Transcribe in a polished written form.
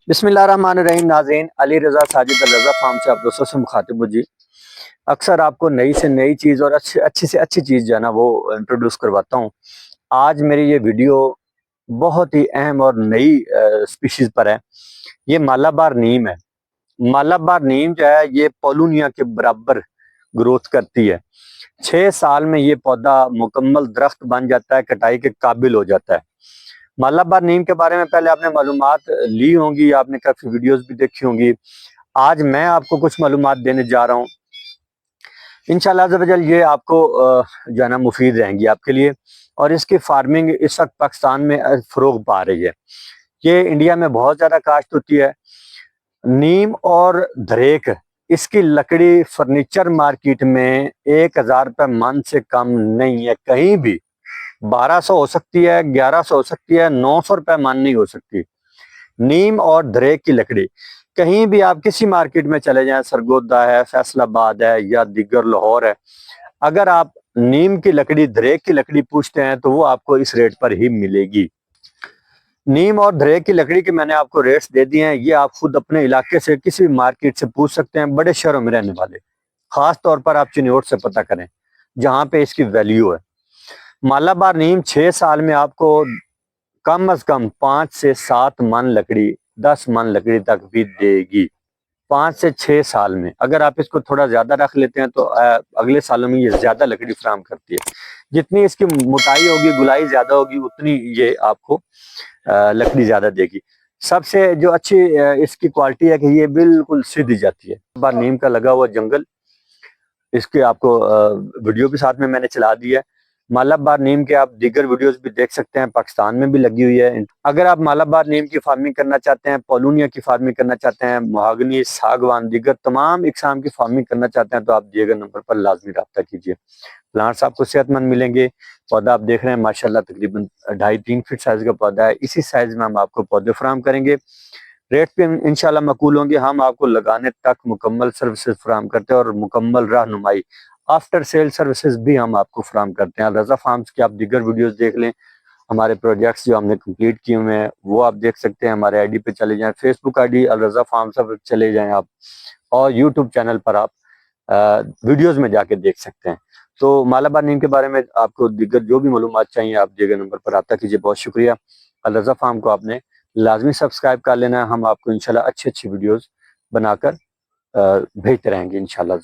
बिस्मिल्लाहिर्रहमानिर्रहीम। नाज़रीन, अली रज़ा साजिद अल रज़ा फार्म से आप दोस्तों से मुखातिब हूँ जी। अक्सर आपको नई से नई चीज़ और अच्छी से अच्छी चीज़ जो है ना वो इंट्रोड्यूस करवाता हूँ। आज मेरी ये वीडियो बहुत ही अहम और नई स्पीशीज़ पर है। ये मालाबार नीम है। मालाबार नीम जो है ये पोलूनिया के बराबर ग्रोथ करती है। 6 साल में ये पौधा मुकम्मल दरख्त बन जाता है, कटाई के काबिल हो जाता है। मालाबार नीम के बारे में पहले आपने मालूमात ली होंगी, आपने काफ़ी वीडियोस भी देखी होंगी। आज मैं आपको कुछ मालूमात देने जा रहा हूँ। इंशाल्लाह अज़्ज़ा वजल ये आपको जो है ना मुफीद रहेंगी आपके लिए। और इसकी फार्मिंग इस वक्त पाकिस्तान में फ़रोग पा रही है। ये इंडिया में बहुत ज़्यादा काश्त होती है। नीम और धरेक, इसकी लकड़ी फर्नीचर मार्केट में 1000 रुपये मन से कम नहीं है कहीं भी। 1200 हो सकती है, 1100 हो सकती है, 900 रुपये मन नहीं हो सकती। नीम और धरेक की लकड़ी कहीं भी आप किसी मार्केट में चले जाएं, सरगोदा है, फैसलाबाद है या दिगर लाहौर है, अगर आप नीम की लकड़ी, धरेक की लकड़ी पूछते हैं तो वो आपको इस रेट पर ही मिलेगी। नीम और धरेक की लकड़ी के मैंने आपको रेट्स दे दिए हैं। ये आप खुद अपने इलाके से किसी भी मार्केट से पूछ सकते हैं, बड़े शहरों में रहने वाले। खास तौर पर आप चिन्योट से पता करें जहाँ पे इसकी वैल्यू है। मालाबार नीम 6 साल में आपको कम अज कम 5 से 7 मन लकड़ी, 10 मन लकड़ी तक भी देगी। 5 से 6 साल में अगर आप इसको थोड़ा ज्यादा रख लेते हैं तो अगले सालों में ये ज्यादा लकड़ी फराहम करती है। जितनी इसकी मोटाई होगी, गुलाई ज्यादा होगी, उतनी ये आपको लकड़ी ज्यादा देगी। सबसे जो अच्छी इसकी क्वालिटी है कि ये बिल्कुल सीधी जाती है। बार नीम का लगा हुआ जंगल, इसके आपको वीडियो भी साथ में मैंने चला दी है। मालाबार नीम के आप दीगर वीडियोस भी देख सकते हैं, पाकिस्तान में भी लगी हुई है। अगर आप मालाबार नीम की फार्मिंग करना चाहते हैं, पोलूनिया की फार्मिंग करना चाहते हैं, महागनी, सागवान, दीगर तमाम इकसाम की फार्मिंग करना चाहते हैं तो आप दिए गए नंबर पर लाजमी रब्ता कीजिए। प्लांट्स आपको सेहतमंद मिलेंगे। पौधा आप देख रहे हैं माशाल्लाह तकरीबन 2.5-3 फीट साइज का पौधा है। इसी साइज में हम आपको पौधे फराहम करेंगे। रेट पे इंशाल्लाह मकबूल होंगे। हम आपको लगाने तक मुकम्मल सर्विसेज फराहम करते हैं और मुकम्मल रहनुमाई, आफ्टर सेल सर्विसेज भी हम आपको फराहम करते हैं। रज़ा फार्म्स की आप दीगर वीडियोस देख लें, हमारे प्रोजेक्ट्स जो हमने कंप्लीट किए हुए हैं वो आप देख सकते हैं। हमारे आईडी पे चले जाएं, फेसबुक आईडी अल रज़ा फार्म्स पर चले जाएं आप, और यूट्यूब चैनल पर आप वीडियोस में जाके देख सकते हैं। तो मालाबार नीम के बारे में आपको दीगर जो भी मालूमात चाहिए आप दिए गए नंबर पर रब्ता कीजिए। बहुत शुक्रिया। अल रज़ा फार्म को आपने लाजमी सब्सक्राइब कर लेना है। हम आपको इंशाल्लाह अच्छी अच्छी वीडियोस बनाकर भेजते रहेंगे इंशाल्लाह।